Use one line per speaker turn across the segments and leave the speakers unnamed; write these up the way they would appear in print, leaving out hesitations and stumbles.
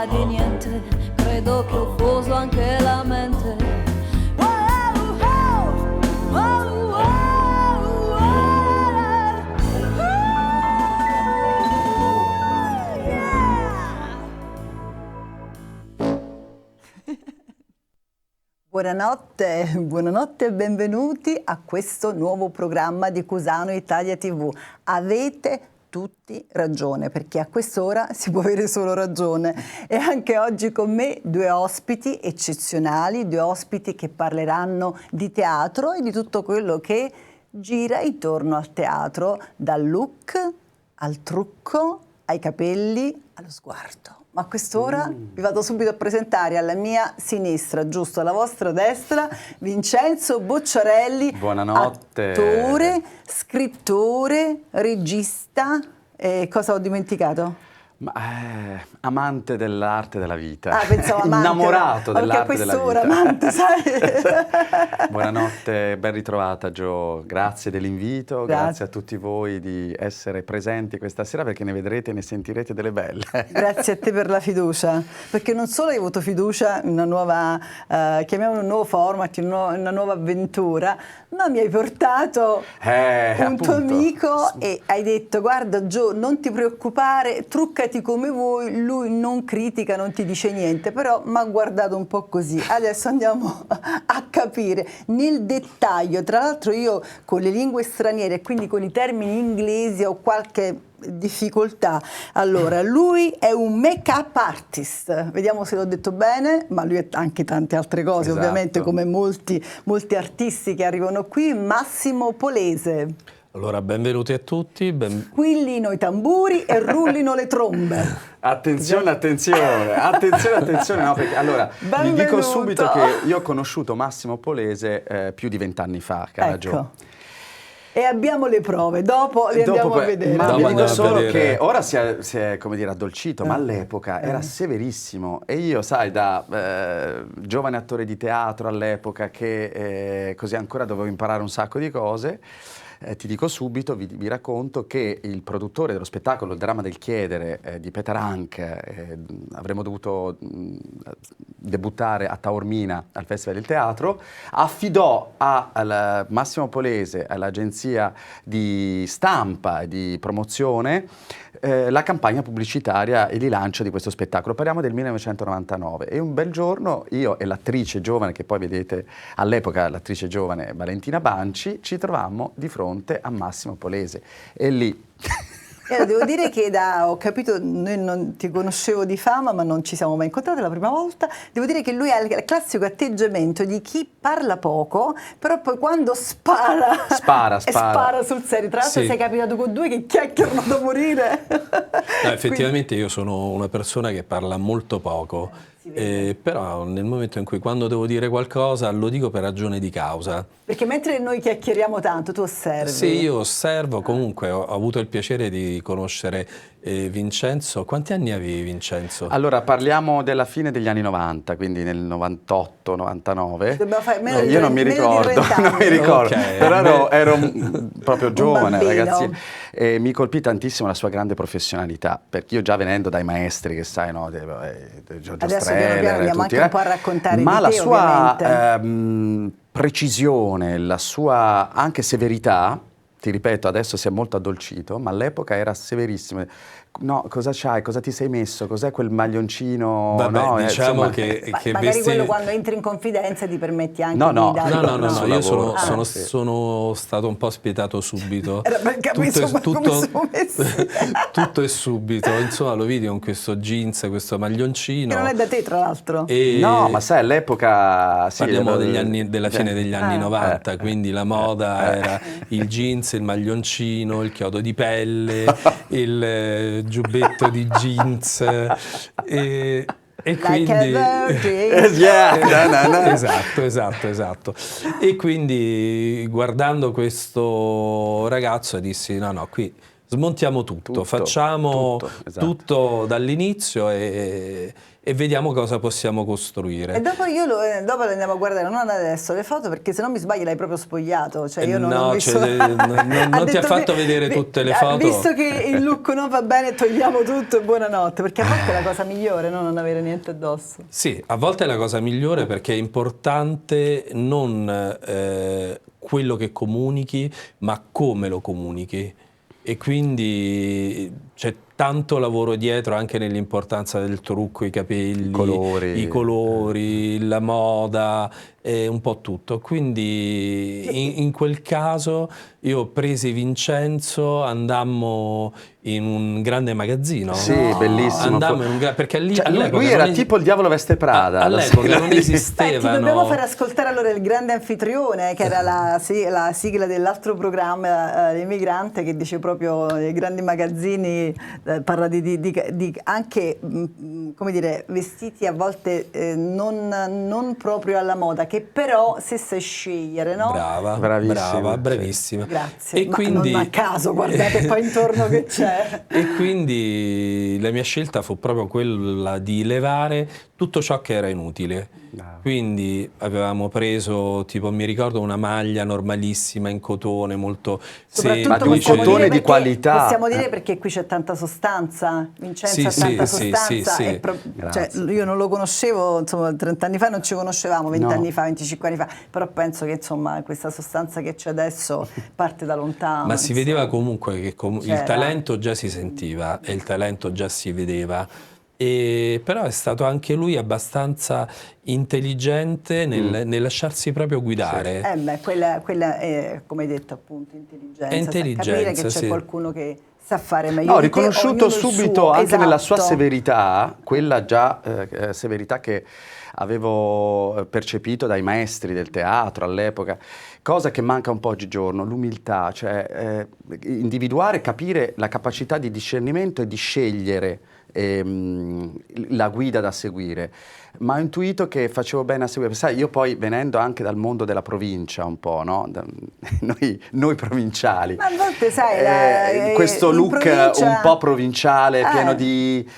idea di niente, credo che ho fuso anche la mente.
Buonanotte e benvenuti a questo nuovo programma di Cusano Italia TV. Avete tutti ragione, perché a quest'ora si può avere solo ragione. E anche oggi con me due ospiti eccezionali, due ospiti che parleranno di teatro e di tutto quello che gira intorno al teatro, dal look al trucco, ai capelli, allo sguardo. Ma a quest'ora vi vado subito a presentare alla mia sinistra, giusto alla vostra destra, Vincenzo Bocciarelli.
Buonanotte.
Attore, scrittore, regista. Cosa ho dimenticato?
Amante dell'arte della vita.
Ah, pensavo amante.
Innamorato dell'arte della vita.
Perché a quest'ora amante, sai?
Buonanotte, ben ritrovata Gio. Grazie dell'invito, grazie a tutti voi di essere presenti questa sera, perché ne vedrete e ne sentirete delle belle.
Grazie a te per la fiducia, perché non solo hai avuto fiducia in una nuova, chiamiamolo un nuovo format, una nuova avventura, ma mi hai portato un tuo amico e hai detto: guarda Gio, non ti preoccupare, truccati come vuoi, lui non critica, non ti dice niente, però mi ha guardato un po' così. Adesso andiamo a capire nel dettaglio. Tra l'altro io con le lingue straniere e quindi con i termini inglesi ho qualche difficoltà. Allora, lui è un make-up artist, vediamo se l'ho detto bene, ma lui è anche tante altre cose,
esatto,
ovviamente, come molti artisti che arrivano qui. Massimo Polese.
Allora, benvenuti a tutti.
Squillino i tamburi e rullino le trombe.
Attenzione, no, perché allora vi dico subito che io ho conosciuto Massimo Polese più di 20 anni fa, cara Gio.
Ecco. E abbiamo le prove, dopo le andiamo a vedere.
Ma vi dico solo che ora si è come dire addolcito, ma all'epoca era severissimo. E io, sai, da giovane attore di teatro all'epoca, che così ancora dovevo imparare un sacco di cose, ti dico subito, vi racconto che il produttore dello spettacolo Il dramma del chiedere di Peter Hank, avremmo dovuto debuttare a Taormina al Festival del Teatro, affidò a Massimo Polese, all'agenzia di stampa e di promozione, la campagna pubblicitaria e di lancio di questo spettacolo. Parliamo del 1999 e un bel giorno io e l'attrice giovane, che poi vedete all'epoca, l'attrice giovane Valentina Banci, ci trovammo di fronte a Massimo Polese e lì...
Devo dire che ho capito, noi non ti conoscevo di fama, ma non ci siamo mai incontrati la prima volta. Devo dire che lui ha il classico atteggiamento di chi parla poco, però poi quando spara sul serio. Tra l'altro sei capitato con due che chiacchierano da morire.
No, effettivamente io sono una persona che parla molto poco, però nel momento in cui, quando devo dire qualcosa, lo dico per ragione di causa.
Perché mentre noi chiacchieriamo tanto, tu osservi.
Sì, io osservo. Comunque ho avuto il piacere di conoscere Vincenzo. Quanti anni avevi, Vincenzo?
Allora, parliamo della fine degli anni 90, quindi nel 98, 99. Io non mi ricordo,
Okay,
però ero proprio giovane, ragazzino. E mi colpì tantissimo la sua grande professionalità, perché io già venendo dai maestri, che sai, no, Giorgio Strehler,
andiamo anche un po' a raccontare
ma
di
la
te,
sua precisione, la sua anche severità, ti ripeto, adesso si è molto addolcito, ma all'epoca era severissimo. No, cosa c'hai? Cosa ti sei messo? Cos'è quel maglioncino?
Vabbè,
no,
diciamo
insomma,
che
magari quello quando entri in confidenza ti permetti anche di dare...
No, io sono stato un po' spietato subito. Tutto è subito. Insomma, lo vedi con questo jeans, questo maglioncino.
Che non è da te, tra l'altro.
No, ma sai, all'epoca...
Parliamo della fine degli anni 90, quindi la moda era il jeans, il maglioncino, il chiodo di pelle, il giubbetto di jeans e quindi esatto. E quindi, guardando questo ragazzo, dissi no, qui Smontiamo tutto, facciamo
esatto.
tutto dall'inizio e vediamo cosa possiamo costruire.
E dopo dopo le andiamo a guardare, non adesso, le foto, perché se non mi sbaglio l'hai proprio spogliato. Cioè io non ho visto...
non ti ha fatto vedere tutte le foto.
Visto che il look non va bene, togliamo tutto e buonanotte, perché a volte è la cosa migliore, no? Non avere niente addosso.
Sì, a volte è la cosa migliore perché è importante non quello che comunichi, ma come lo comunichi. E quindi c'è tanto lavoro dietro anche nell'importanza del trucco, i capelli, i colori, la moda, un po' tutto. Quindi in quel caso io presi Vincenzo, andammo in un grande magazzino.
Sì, bellissimo.
Andammo in perché lì
lui era tipo il Diavolo Veste Prada.
All'epoca non esistevano.
Ti dobbiamo far ascoltare allora il grande anfitrione, che era la sigla dell'altro programma, L'Immigrante, che dice proprio i grandi magazzini, parla di anche, come dire, vestiti a volte non proprio alla moda, che però se sai scegliere, no?
Bravissima.
Grazie,
e quindi,
non a caso, guardate poi intorno che c'è.
E quindi la mia scelta fu proprio quella di levare tutto ciò che era inutile. Quindi avevamo preso, tipo, mi ricordo, una maglia normalissima in cotone, molto
semplice. Ma di un cotone di qualità.
Possiamo dire perché qui c'è tanta sostanza, Vincenzo ha tanta sostanza.
Sì.
Cioè, io non lo conoscevo, insomma, 30 anni fa non ci conoscevamo, 20 anni fa, 25 anni fa, però penso che insomma questa sostanza che c'è adesso parte da lontano.
Ma si vedeva comunque che il talento già si sentiva e il talento già si vedeva. Però è stato anche lui abbastanza intelligente nel lasciarsi proprio guidare.
Quella è, come hai detto, appunto, intelligenza. Capire che c'è qualcuno che sa fare meglio.
No, ho riconosciuto subito anche nella sua
esatto.
severità, quella già severità che avevo percepito dai maestri del teatro all'epoca, cosa che manca un po' oggigiorno, l'umiltà, cioè individuare, capire la capacità di discernimento e di scegliere la guida da seguire, ma ho intuito che facevo bene a seguire. Sai, io poi venendo anche dal mondo della provincia un po', no? Noi provinciali,
ma a volte sai
questo look provincia... un po' provinciale, pieno di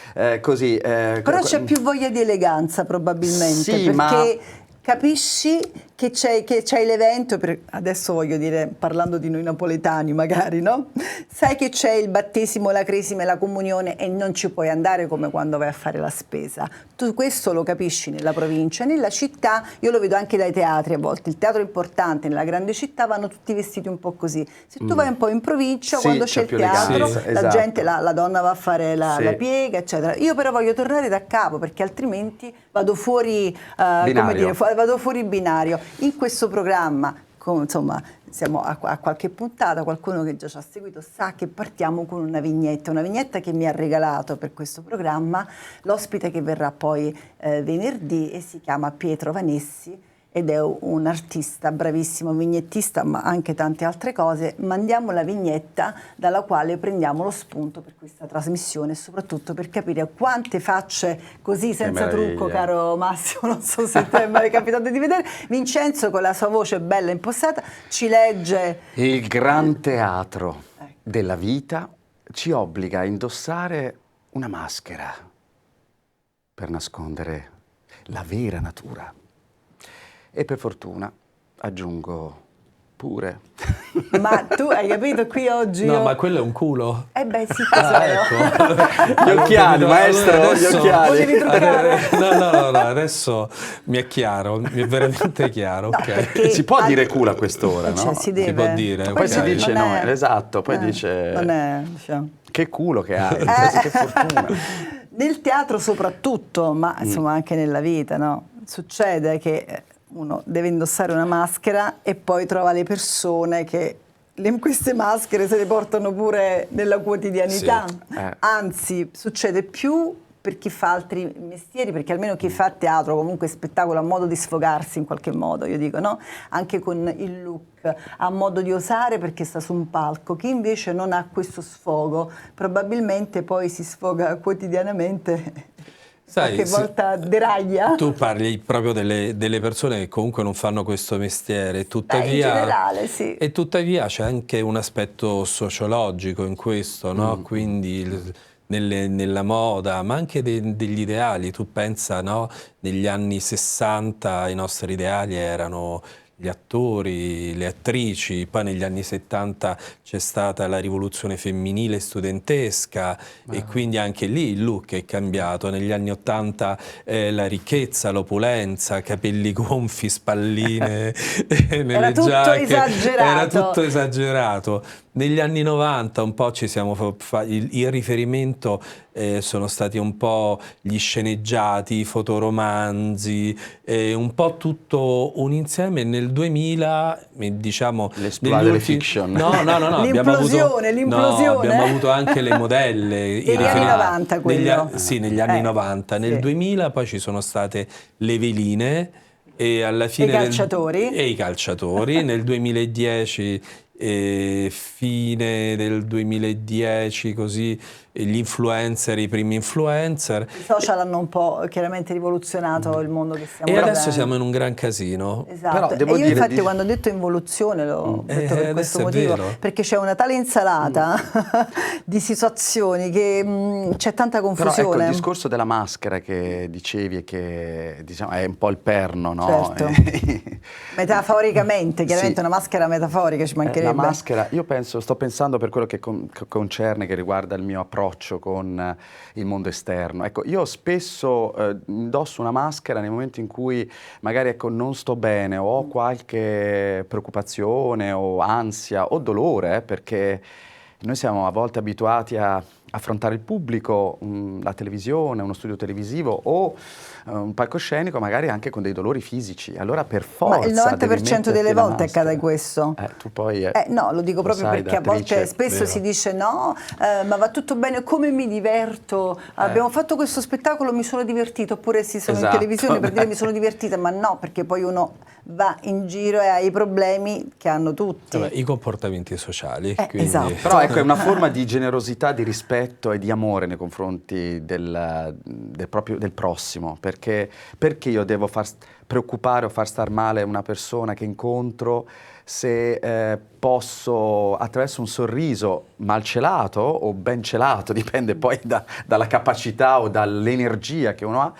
così
però c'è più voglia di eleganza probabilmente,
sì,
perché capisci che c'hai l'evento, adesso voglio dire, parlando di noi napoletani magari, no? Sai che c'è il battesimo, la cresima e la comunione e non ci puoi andare come quando vai a fare la spesa. Tu questo lo capisci nella provincia, nella città, io lo vedo anche dai teatri a volte, il teatro importante nella grande città vanno tutti vestiti un po' così. Se tu vai un po' in provincia, quando c'è il teatro, la gente, la donna va a fare la piega, eccetera. Io però voglio tornare da capo perché altrimenti vado fuori, come dire, vado fuori binario. In questo programma, insomma, siamo a qualche puntata, qualcuno che già ci ha seguito sa che partiamo con una vignetta che mi ha regalato per questo programma l'ospite che verrà poi venerdì e si chiama Pietro Vanessi ed è un artista bravissimo, vignettista, ma anche tante altre cose. Mandiamo la vignetta dalla quale prendiamo lo spunto per questa trasmissione e soprattutto per capire quante facce così senza trucco, caro Massimo, non so se ti è mai capitato di vedere. Vincenzo con la sua voce bella impostata ci legge.
Il gran teatro della vita ci obbliga a indossare una maschera per nascondere la vera natura. E per fortuna, aggiungo pure.
Ma tu hai capito qui oggi?
No, ma quello è un culo.
Sì,
ecco. Gli occhiali, maestro,
adesso,
gli occhiali.
No, adesso mi è chiaro, mi è veramente chiaro.
No,
okay.
Si può dire culo a quest'ora, no?
Cioè, si deve.
Si può dire.
Poi si dice no,
è...
esatto, poi dice...
Non è, diciamo...
Che culo che hai, che fortuna.
Nel teatro soprattutto, ma insomma anche nella vita, no? Succede che uno deve indossare una maschera e poi trova le persone che queste maschere se le portano pure nella quotidianità. Sì. Anzi, succede più per chi fa altri mestieri, perché almeno chi fa teatro, comunque spettacolo, ha modo di sfogarsi in qualche modo, io dico, no? Anche con il look, ha modo di osare perché sta su un palco. Chi invece non ha questo sfogo, probabilmente poi si sfoga quotidianamente.
Sai,
qualche volta deraglia?
Tu parli proprio delle persone che comunque non fanno questo mestiere, tuttavia,
in generale, sì.
E tuttavia c'è anche un aspetto sociologico in questo, no? Quindi nella moda, ma anche degli ideali. Tu pensa, no? Negli anni 60 i nostri ideali erano gli attori, le attrici, poi negli anni 70 c'è stata la rivoluzione femminile studentesca e quindi anche lì il look è cambiato. Negli anni 80 la ricchezza, l'opulenza, capelli gonfi, spalline nelle
Era tutto
giacche.
esagerato.
Era tutto esagerato. Negli anni 90 un po' ci siamo il riferimento sono stati un po' gli sceneggiati, i fotoromanzi, un po' tutto un insieme. Nel 2000, diciamo...
L'esploit delle fiction.
No.
L'implosione.
Abbiamo avuto anche le modelle.
Negli anni 90 quello.
Sì, negli anni 90. Nel 2000 poi ci sono state le veline e alla fine...
E
i calciatori. Nel 2010... fine del 2010 così gli influencer, i primi influencer.
I social hanno un po' chiaramente rivoluzionato il mondo che stiamo
vivendo. E
vivendo.
adesso siamo in un gran casino.
Esatto.
Però
e io infatti quando ho detto involuzione l'ho detto per questo motivo, perché c'è una tale insalata di situazioni che c'è tanta confusione.
Però ecco il discorso della maschera che dicevi e che diciamo è un po' il perno, no?
Certo. Metaforicamente, chiaramente una maschera metaforica ci mancherebbe.
La maschera, sto pensando per quello che concerne, che riguarda il mio approccio con il mondo esterno. Ecco, io spesso indosso una maschera nei momenti in cui magari ecco, non sto bene o ho qualche preoccupazione o ansia o dolore, perché noi siamo a volte abituati a affrontare il pubblico, la televisione, uno studio televisivo o un palcoscenico magari anche con dei dolori fisici. Allora per forza
ma il 90% delle volte accade questo.
Tu poi
no, lo dico proprio perché a volte spesso si dice no, ma va tutto bene, come mi diverto, abbiamo fatto questo spettacolo, mi sono divertito, oppure sì, sono in televisione per dire mi sono divertita, ma no, perché poi uno va in giro e ha i problemi che hanno tutti.
I comportamenti sociali. Quindi...
Esatto.
Però ecco, è una forma di generosità, di rispetto e di amore nei confronti del prossimo, perché io devo preoccupare o far star male una persona che incontro se posso attraverso un sorriso malcelato o ben celato, dipende poi dalla capacità o dall'energia che uno ha,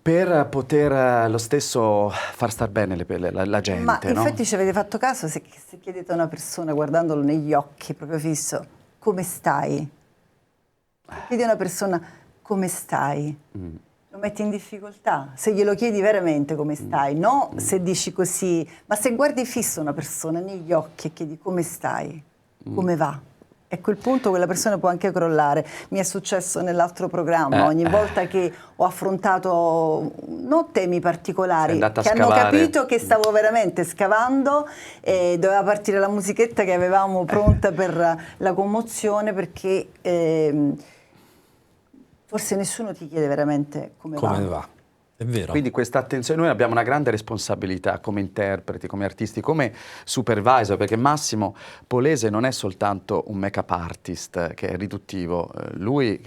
per poter lo stesso far star bene la gente.
Ma infatti ci avete fatto caso se chiedete a una persona guardandolo negli occhi proprio fisso, come stai? Chiedi a una persona come stai, lo metti in difficoltà. Se glielo chiedi veramente come stai, no se dici così, ma se guardi fisso una persona negli occhi e chiedi come stai, come va, a quel punto quella persona può anche crollare. Mi è successo nell'altro programma, ogni volta che ho affrontato non temi particolari, che hanno capito che stavo veramente scavando e doveva partire la musichetta che avevamo pronta per la commozione, perché forse nessuno ti chiede veramente come va.
È vero.
Quindi questa attenzione, noi abbiamo una grande responsabilità come interpreti, come artisti, come supervisor, perché Massimo Polese non è soltanto un make-up artist che è riduttivo, lui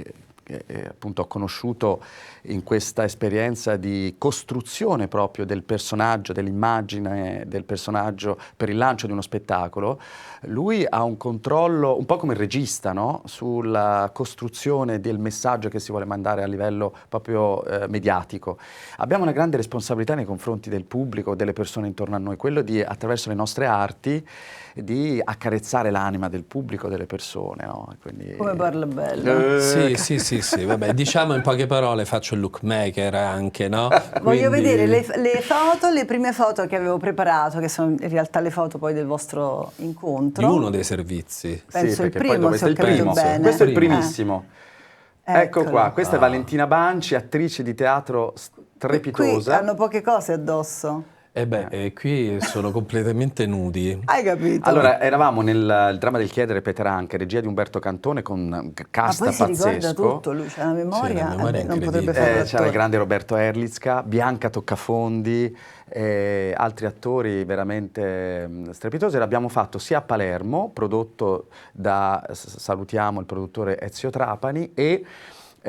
appunto ho conosciuto in questa esperienza di costruzione proprio del personaggio, dell'immagine del personaggio per il lancio di uno spettacolo. Lui ha un controllo un po' come il regista, no? Sulla costruzione del messaggio che si vuole mandare a livello proprio mediatico. Abbiamo una grande responsabilità nei confronti del pubblico, delle persone intorno a noi, quello di, attraverso le nostre arti, di accarezzare l'anima del pubblico, delle persone, no? Quindi,
come parla bello.
Sì, vabbè, diciamo in poche parole, faccio il lookmaker anche, no?
Voglio vedere le foto, le prime foto che avevo preparato, che sono in realtà le foto poi del vostro incontro.
Di uno dei servizi.
Penso il
poi
primo, se ho capito bene.
Questo è il primissimo. Ecco
Eccolo.
qua, questa è Valentina Banci, attrice di teatro strepitosa.
Qui hanno poche cose addosso.
Qui sono completamente nudi.
Hai capito?
Allora, eravamo nel dramma del chiedere Peter Anche, regia di Umberto Cantone, con cast
pazzesco. Ma poi si
pazzesco.
ricorda tutto, lui c'ha una memoria,
Sì, la memoria
non potrebbe fare l'attore.
C'era il grande Roberto Erlitzka, Bianca Toccafondi, altri attori veramente strepitosi. L'abbiamo fatto sia a Palermo, prodotto da, salutiamo il produttore Ezio Trapani, e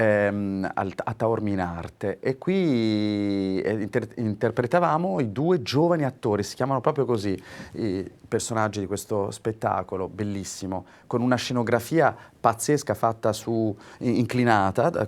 a Taorminarte, e qui interpretavamo i 2 giovani attori, si chiamano proprio così i personaggi di questo spettacolo, bellissimo, con una scenografia pazzesca fatta inclinata,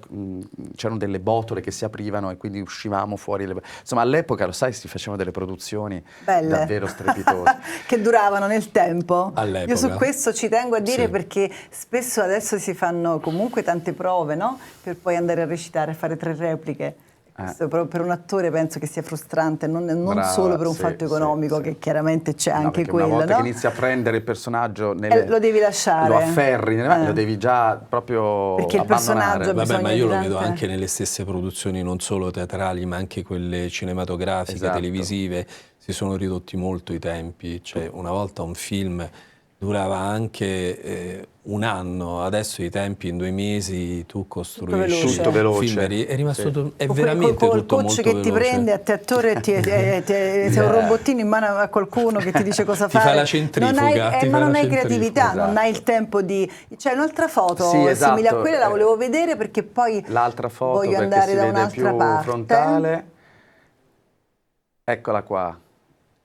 c'erano delle botole che si aprivano e quindi uscivamo fuori. Insomma, all'epoca, lo sai, si facevano delle produzioni
belle,
davvero strepitose.
che duravano nel tempo.
All'epoca.
Io su questo ci tengo a dire,
Sì.
perché spesso adesso si fanno comunque tante prove, no? Per poi andare a recitare, a fare 3 repliche. Questo per un attore penso che sia frustrante, non
Brava,
solo per un
sì,
fatto economico,
sì.
che chiaramente c'è
No,
anche
perché
quello,
una volta
no?
che inizi a prendere il personaggio
lo devi lasciare,
lo afferri nelle mani, lo devi già proprio
perché il
abbandonare.
personaggio
Vabbè, ma io lo vedo
tante...
anche nelle stesse produzioni, non solo teatrali, ma anche quelle cinematografiche,
Esatto.
televisive. Si sono ridotti molto i tempi. Cioè, una volta un film durava anche 1 anno, adesso i tempi in 2 mesi tu costruisci
Tutto veloce.
un film, è rimasto
Sì.
è veramente
col
tutto
coach
molto
che
veloce.
ti prende a te attore sei un robottino in mano a qualcuno che ti dice cosa
Ti
fare.
fa la centrifuga,
ma non hai
centrifuga.
creatività,
Esatto.
non hai il tempo di... C'è un'altra foto
Sì, esatto.
simile a quella, la volevo vedere perché poi
L'altra foto,
voglio
perché
andare
si
da
vede
un'altra
più
parte.
frontale. Eccola qua.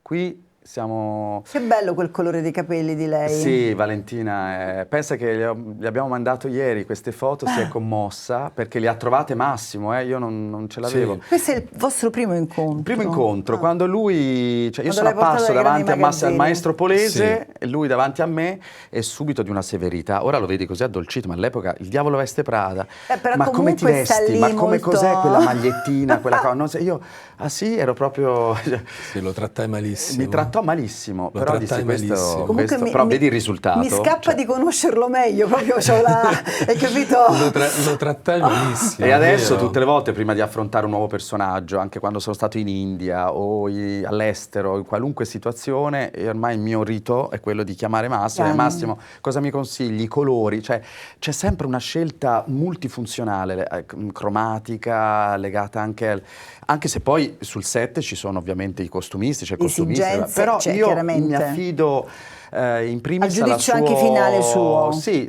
Qui siamo...
Che bello quel colore dei capelli di lei.
Sì, Valentina, pensa che gli abbiamo mandato ieri queste foto, si è commossa perché le ha trovate Massimo, io non ce l'avevo.
Sì.
Questo è il vostro primo incontro?
Il primo incontro, quando lui, cioè io
Quando
sono
l'hai portato
apparso
dai grandi
davanti al
magazzini.
maestro Polese,
Sì.
e lui davanti a me, e subito di una severità. Ora lo vedi così addolcito, ma all'epoca il diavolo veste Prada.
Però
Ma come ti
comunque sta
vesti?
lì
Ma come
molto-
cos'è quella magliettina, quella cosa? Non so, io, ah sì, ero proprio...
Sì, lo trattai malissimo.
Mi trattò malissimo,
Lo
però
trattai
dissi
malissimo.
questo però vedi il risultato.
Mi scappa
cioè.
di conoscerlo meglio, proprio c'ho la... hai capito?
Lo trattai malissimo.
E adesso
vero?
tutte le volte prima di affrontare un nuovo personaggio, anche quando sono stato in India o all'estero, in qualunque situazione, e ormai il mio rito è quello di chiamare Massimo. Massimo, cosa mi consigli? I colori? Cioè, c'è sempre una scelta multifunzionale, cromatica, legata anche se poi sul set ci sono ovviamente i costumisti, c'è il costumista,
Esigenze,
però
cioè,
io
chiaramente.
mi affido in primis
Al giudizio
alla
anche finale suo.
Sì,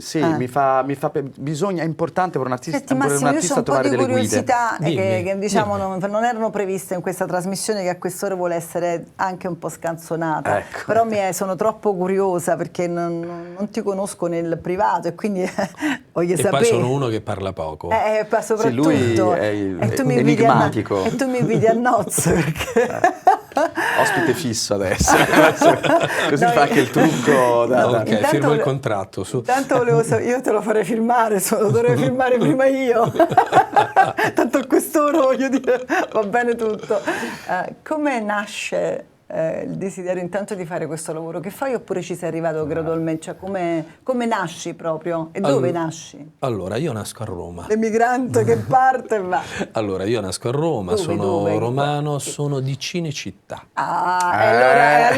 bisogna, è importante per un artista,
Senti Massimo, io ho un po'
trovare
di
delle guide.
curiosità
Dimmi,
che diciamo non erano previste in questa trasmissione, che a quest'ora vuole essere anche un po' scanzonata,
Ecco.
però sono troppo curiosa perché non ti conosco nel privato e quindi voglio
E
sapere.
poi sono uno che parla poco.
Soprattutto.
Sì, lui è
e tu mi
enigmatico.
e tu mi inviti a nozze perché...
Ospite fisso adesso. Così
No,
fa anche il trucco.
Ok,
intanto
firmo il contratto.
Intanto volevo sapere, io te lo farei filmare, lo dovrei filmare prima io. Tanto a quest'ora voglio dire, va bene tutto. Come nasce il desiderio intanto di fare questo lavoro che fai, oppure ci sei arrivato gradualmente? Cioè come nasci proprio e dove nasci?
Allora, io nasco a Roma.
L'emigrante che parte e va.
Allora, io nasco a Roma, sono
Dove?
romano, sono di Cinecittà.
Allora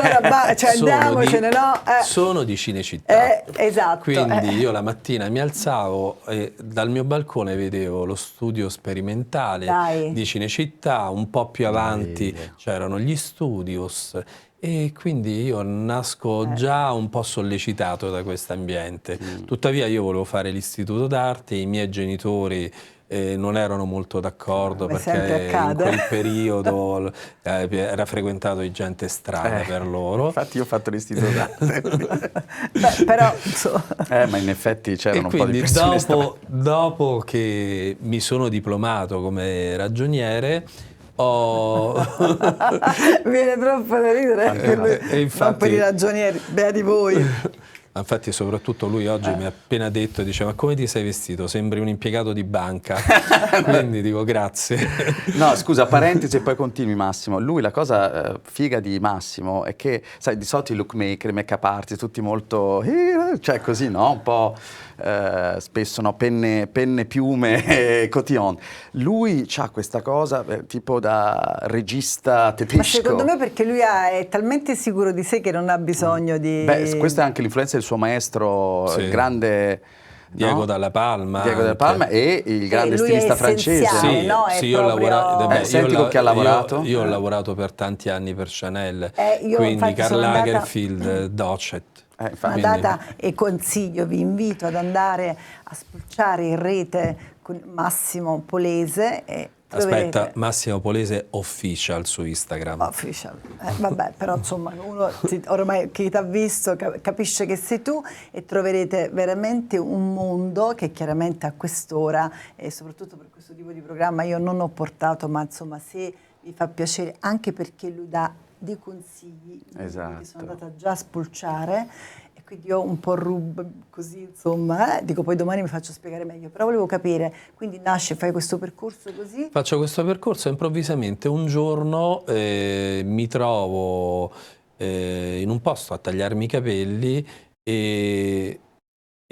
cioè
Sono
andiamocene, no?
Sono di Cinecittà.
Esatto.
Quindi io la mattina mi alzavo e dal mio balcone vedevo lo studio sperimentale
Dai.
di Cinecittà, un po' più avanti c'erano gli studios, e quindi io nasco già un po' sollecitato da questo ambiente. Tuttavia io volevo fare l'istituto d'arte, i miei genitori non erano molto d'accordo perché in quel periodo era frequentato di gente strana per loro.
Infatti io ho fatto l'istituto d'arte.
Però
ma in effetti c'erano
E
un po' di
quindi
persone
dopo che mi sono diplomato come ragioniere
viene troppo da ridere
e infatti,
non per i ragionieri, beati voi.
Infatti soprattutto lui oggi mi ha appena detto, dice: ma come ti sei vestito? Sembri un impiegato di banca. Quindi dico grazie.
No, scusa, parentesi e poi continui Massimo. Lui, la cosa figa di Massimo è che, sai, di solito i lookmaker, i make-up artist, tutti molto, cioè così, no? Un po' spesso, no? Penne, piume, cotillon. Lui ha questa cosa tipo da regista tedesco.
Ma secondo me perché lui è talmente sicuro di sé che non ha bisogno di...
Beh, questa è anche l'influenza del suo maestro, il grande...
Diego Dalla Palma.
Diego Dalla Palma e il grande stilista francese.
Sì, no?
Io ho lavorato.
Senti con chi ha lavorato?
Io ho lavorato per tanti anni per Chanel.
Io
quindi Karl
sono andata...
Andata... Docet.
Una data e consiglio, vi invito ad andare a spulciare in rete con Massimo Polese. E
aspetta, Massimo Polese Official su Instagram.
Official, vabbè, però insomma uno ormai chi ti ha visto capisce che sei tu, e troverete veramente un mondo che chiaramente a quest'ora, e soprattutto per questo tipo di programma, io non ho portato, ma insomma se vi fa piacere, anche perché lui dà dei consigli,
esatto,
che sono andata già a spulciare, e quindi io un po' così, insomma, dico poi domani mi faccio spiegare meglio, però volevo capire, quindi nasce, fai questo percorso così?
Faccio questo percorso improvvisamente, un giorno mi trovo in un posto a tagliarmi i capelli e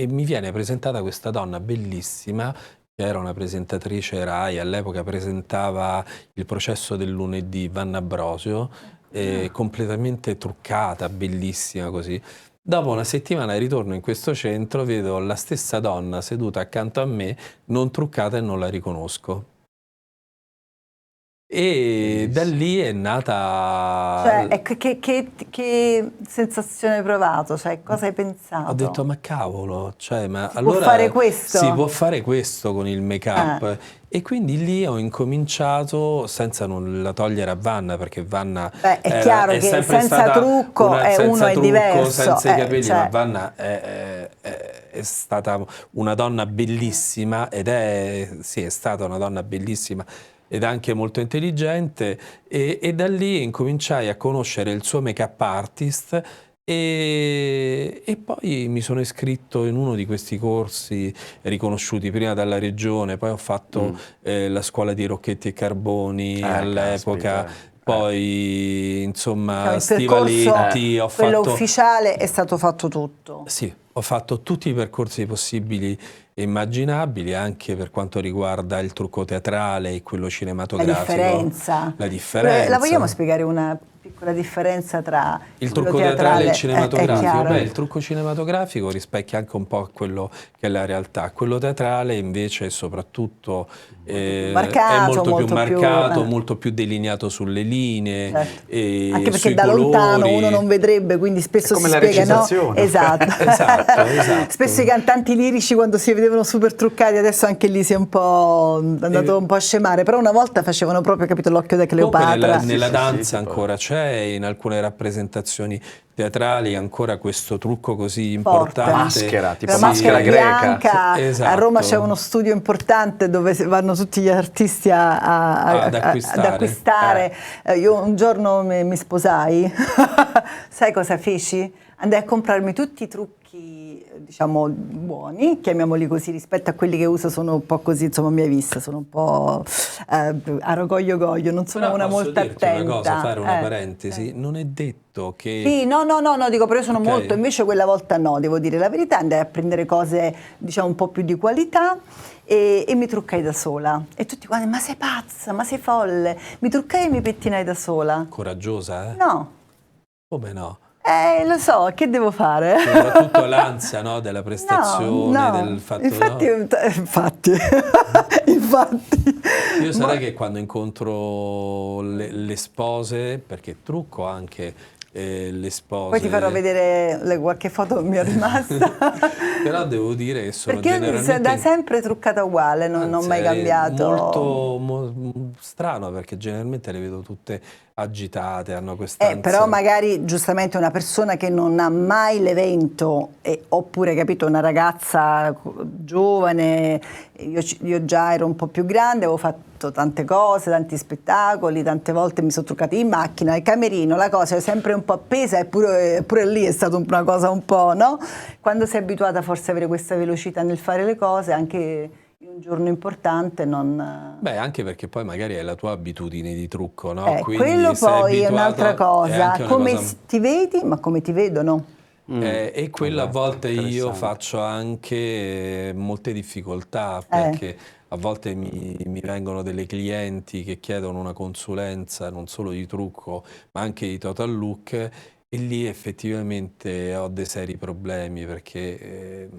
mi viene presentata questa donna bellissima, che era una presentatrice Rai, all'epoca presentava Il processo del lunedì, Vanna Brosio, completamente truccata, bellissima così. Dopo una settimana ritorno in questo centro, vedo la stessa donna seduta accanto a me, non truccata, e non la riconosco. E da lì è nata...
Cioè, che sensazione hai provato? Cioè, cosa hai pensato?
Ho detto, ma cavolo, cioè, ma
si
allora
può fare questo?
Si può fare questo con il make-up. E quindi lì ho incominciato, senza nulla togliere a Vanna, perché Vanna
è chiaro che senza trucco uno è diverso.
Senza i capelli,
cioè...
ma Vanna è stata una donna bellissima, ed è stata una donna bellissima ed anche molto intelligente, e da lì incominciai a conoscere il suo make-up artist, e poi mi sono iscritto in uno di questi corsi riconosciuti prima dalla regione, poi ho fatto la scuola di Rocchetti e Carboni all'epoca, poi insomma Stivaletti, ho fatto...
Quello ufficiale è stato fatto tutto.
Sì, ho fatto tutti i percorsi possibili e immaginabili, anche per quanto riguarda il trucco teatrale e quello cinematografico. La differenza.
La vogliamo spiegare una piccola differenza tra
il trucco teatrale e il cinematografico? Beh, il trucco cinematografico rispecchia anche un po' quello che è la realtà. Quello teatrale invece è soprattutto è molto più marcato, molto più delineato sulle linee,
certo. Anche perché da lontano uno non vedrebbe, quindi spesso si spiega, no? Esatto.
esatto.
Spesso i cantanti lirici, quando si vedevano super truccati, adesso anche lì si è un po' andato un po' a scemare, però una volta facevano proprio, capito, l'occhio da Cleopatra.
Nella danza ancora c'è, in alcune rappresentazioni teatrali ancora questo trucco così importante.
Maschera, tipo
la
maschera greca.
bianca.
Esatto.
A Roma c'è uno studio importante dove vanno tutti gli artisti ad acquistare. Io un giorno mi sposai, sai cosa feci? Andai a comprarmi tutti i trucchi, diciamo, buoni, chiamiamoli così, rispetto a quelli che uso sono un po' così, insomma, mi hai vista, sono un po' a rogoglio, non sono una molto attenta.
Una cosa, fare una parentesi, non è detto che...
Sì, no, dico, però io sono molto, invece quella volta no, devo dire la verità, andai a prendere cose, diciamo, un po' più di qualità, e mi truccai da sola. E tutti quanti, ma sei pazza, ma sei folle? Mi truccai e mi pettinai da sola.
Coraggiosa, eh?
No.
Come no?
Lo so, che devo fare?
Soprattutto l'ansia, no, della prestazione, del fatto...
Infatti.
Io sarei che quando incontro le spose, perché trucco anche le spose...
Poi ti farò vedere qualche foto mi è rimasta.
Però devo dire che sono
perché
generalmente...
da sempre truccata uguale, non ho mai cambiato.
Molto strano, perché generalmente le vedo tutte agitate, hanno quest'ansia.
Però magari giustamente una persona che non ha mai l'evento, oppure, capito, una ragazza giovane, io già ero un po' più grande, avevo fatto tante cose, tanti spettacoli, tante volte mi sono truccata in macchina, il camerino, la cosa è sempre un po' appesa, e pure lì è stata una cosa un po', no? Quando sei abituata forse a avere questa velocità nel fare le cose, anche in un giorno importante non...
Beh, anche perché poi magari è la tua abitudine di trucco, no? Quindi
quello poi è un'altra cosa, come ti vedi, ma come ti vedono.
E quello a volte io faccio anche molte difficoltà, perché a volte mi vengono delle clienti che chiedono una consulenza non solo di trucco ma anche di total look, e lì effettivamente ho dei seri problemi, perché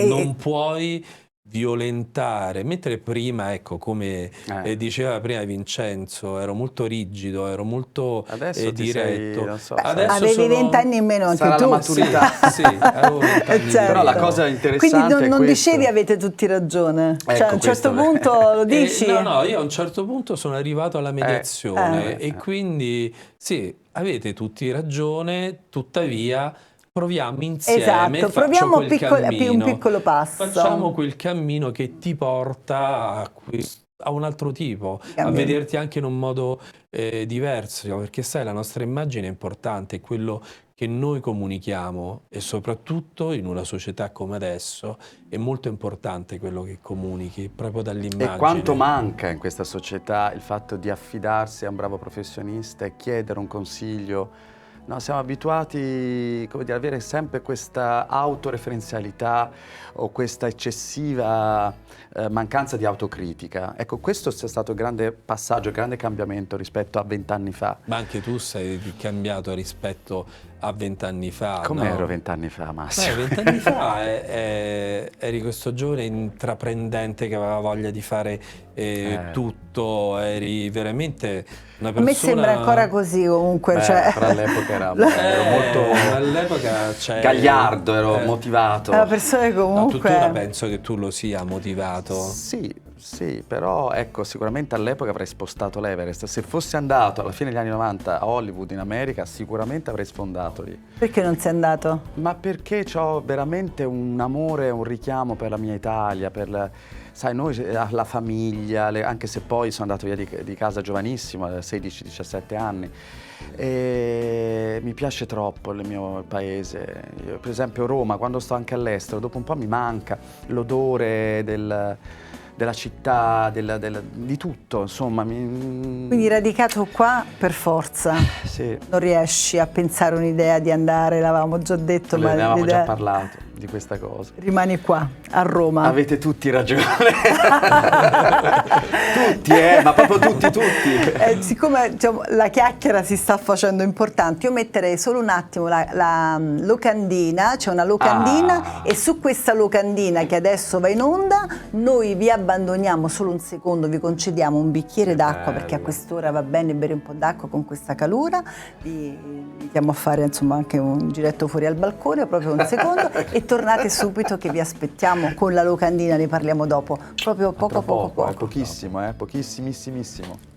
non puoi violentare, mentre prima, ecco, come diceva prima Vincenzo, ero molto rigido, ero molto diretto.
Non so,
avevi 20 anni in meno anche
sarà
tu.
la maturità.
Sì, avevo 20 anni.
Certo.
Però la cosa interessante
quindi non
è
dicevi avete tutti ragione,
Ecco,
cioè a un certo
questo
punto lo dici?
No, io a un certo punto sono arrivato alla mediazione e quindi sì, avete tutti ragione, tuttavia proviamo insieme,
esatto, proviamo un
cammino,
piccolo passo.
facciamo quel cammino che ti porta a un altro tipo, a vederti anche in un modo diverso, perché sai, la nostra immagine è importante, è quello che noi comunichiamo e soprattutto in una società come adesso è molto importante quello che comunichi proprio dall'immagine.
E quanto manca in questa società il fatto di affidarsi a un bravo professionista e chiedere un consiglio. No, siamo abituati, come dire, ad avere sempre questa autoreferenzialità o questa eccessiva mancanza di autocritica. Ecco, questo è stato il grande passaggio, il grande cambiamento rispetto a 20 anni fa.
Ma anche tu sei cambiato rispetto a 20 anni fa.
Come
no?
ero 20 anni fa, Massimo?
20 anni fa eri questo giovane intraprendente che aveva voglia di fare tutto, eri veramente una persona...
A me sembra ancora così comunque.
Però all'epoca ero molto
all'epoca
gagliardo, ero motivato.
È una persona che comunque...
tuttora penso che tu lo sia motivato.
Sì, però ecco, sicuramente all'epoca avrei spostato l'Everest. Se fossi andato alla fine degli anni 90 a Hollywood in America, sicuramente avrei sfondato lì.
Perché non sei andato?
Ma perché ho veramente un amore, un richiamo per la mia Italia, sai, noi, la famiglia, anche se poi sono andato via di casa giovanissimo, a 16-17 anni. E mi piace troppo il mio paese. Io, per esempio Roma, quando sto anche all'estero, dopo un po' mi manca l'odore della città, di tutto, insomma.
Quindi radicato qua per forza,
sì.
Non riesci a pensare un'idea di andare, l'avevamo già detto,
Ne avevamo già parlato di questa cosa.
Rimani qua, a Roma.
Avete tutti ragione. Tutti, ma proprio tutti.
Siccome diciamo, la chiacchiera si sta facendo importante, io metterei solo un attimo la locandina, c'è una locandina e su questa locandina che adesso va in onda, noi vi abbandoniamo solo un secondo, vi concediamo un bicchiere d'acqua perché a quest'ora va bene bere un po' d'acqua con questa calura, vi invitiamo a fare insomma anche un giretto fuori al balcone, proprio un secondo, e tornate subito che vi aspettiamo con la locandina, ne parliamo dopo, proprio poco.
Pochissimo, pochissimissimo.